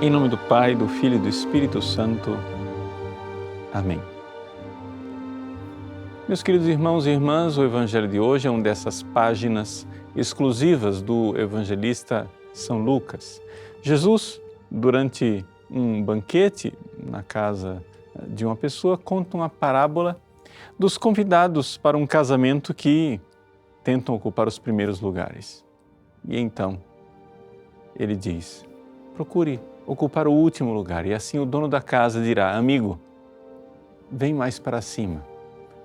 Em nome do Pai, do Filho e do Espírito Santo. Amém. Meus queridos irmãos e irmãs, o Evangelho de hoje é uma dessas páginas exclusivas do evangelista São Lucas. Jesus, durante um banquete na casa de uma pessoa, conta uma parábola dos convidados para um casamento que tentam ocupar os primeiros lugares. E então, ele diz: procure ocupar o último lugar, e assim o dono da casa dirá: amigo, vem mais para cima,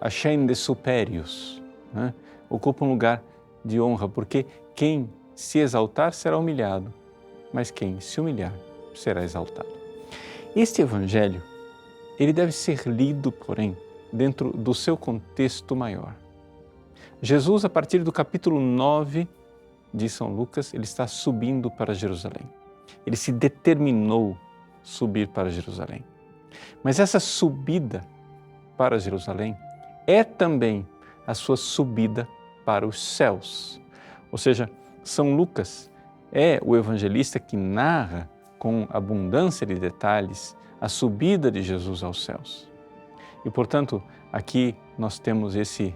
ascende superius, né? Ocupa um lugar de honra, porque quem se exaltar será humilhado, mas quem se humilhar será exaltado. Este evangelho, ele deve ser lido, porém, dentro do seu contexto maior. Jesus, a partir do capítulo 9 de São Lucas, ele está subindo para Jerusalém. Ele se determinou subir para Jerusalém. Mas essa subida para Jerusalém é também a sua subida para os céus. Ou seja, São Lucas é o evangelista que narra com abundância de detalhes a subida de Jesus aos céus. E, portanto, aqui nós temos esse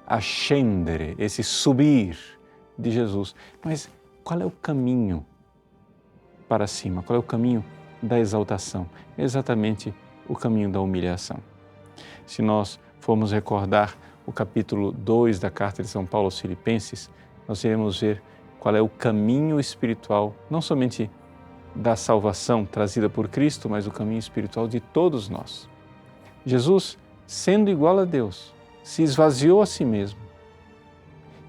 ascendere, esse subir de Jesus. Mas qual é o caminho para cima? Qual é o caminho da exaltação? É exatamente o caminho da humilhação. Se nós formos recordar o capítulo 2 da carta de São Paulo aos Filipenses, nós iremos ver qual é o caminho espiritual, não somente da salvação trazida por Cristo, mas o caminho espiritual de todos nós. Jesus, sendo igual a Deus, se esvaziou a si mesmo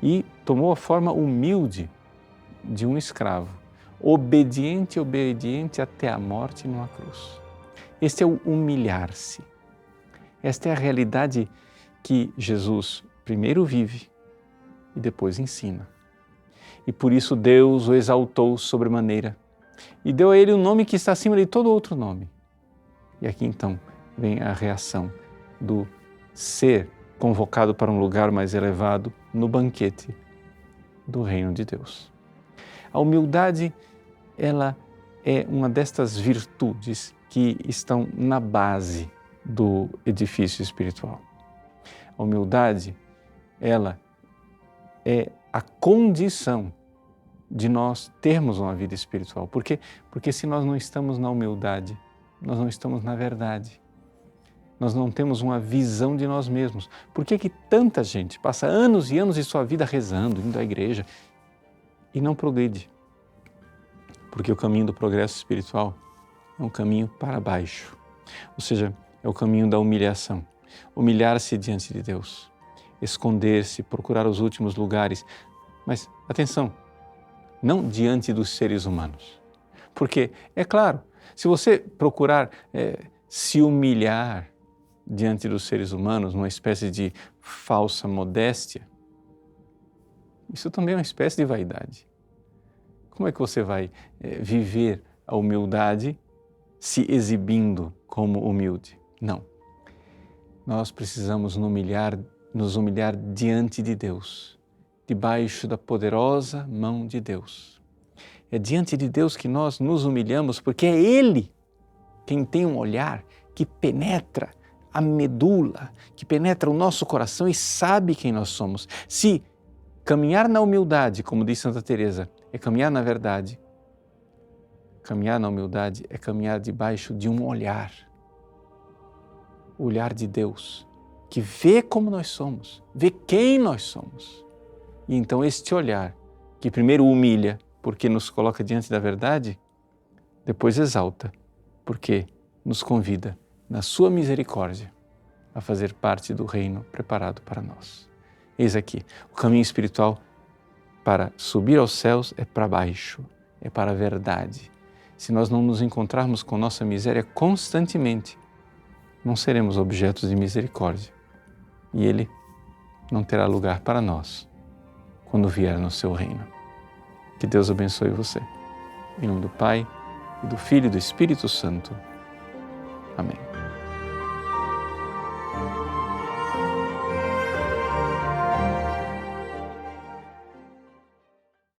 e tomou a forma humilde de um escravo, obediente até a morte numa cruz. Este é o humilhar-se. Esta é a realidade que Jesus primeiro vive e depois ensina. E por isso Deus o exaltou sobremaneira e deu a ele um nome que está acima de todo outro nome. E aqui então vem a reação do ser convocado para um lugar mais elevado no banquete do reino de Deus. A humildade, ela é uma destas virtudes que estão na base do edifício espiritual. A humildade, ela é a condição de nós termos uma vida espiritual. Por quê? Porque se nós não estamos na humildade, nós não estamos na verdade. Nós não temos uma visão de nós mesmos. Por que que tanta gente passa anos e anos de sua vida rezando, indo à igreja e não progride? Porque o caminho do progresso espiritual é um caminho para baixo. Ou seja, é o caminho da humilhação. Humilhar-se diante de Deus, esconder-se, procurar os últimos lugares. Mas, atenção, não diante dos seres humanos. Porque, é claro, se você procurar se humilhar diante dos seres humanos, numa espécie de falsa modéstia, isso também é uma espécie de vaidade. Como é que você vai viver a humildade se exibindo como humilde? Não. Nós precisamos nos humilhar diante de Deus, debaixo da poderosa mão de Deus. É diante de Deus que nós nos humilhamos, porque é Ele quem tem um olhar que penetra a medula, que penetra o nosso coração e sabe quem nós somos. Se caminhar na humildade, como diz Santa Teresa, é caminhar na verdade, caminhar na humildade é caminhar debaixo de um olhar, o olhar de Deus, que vê como nós somos, vê quem nós somos. E então este olhar, que primeiro humilha, porque nos coloca diante da verdade, depois exalta, porque nos convida, na sua misericórdia, a fazer parte do reino preparado para nós. Eis aqui, o caminho espiritual para subir aos céus é para baixo, é para a verdade. Se nós não nos encontrarmos com nossa miséria constantemente, não seremos objetos de misericórdia e Ele não terá lugar para nós quando vier no seu reino. Que Deus abençoe você. Em nome do Pai, e do Filho e do Espírito Santo. Amém.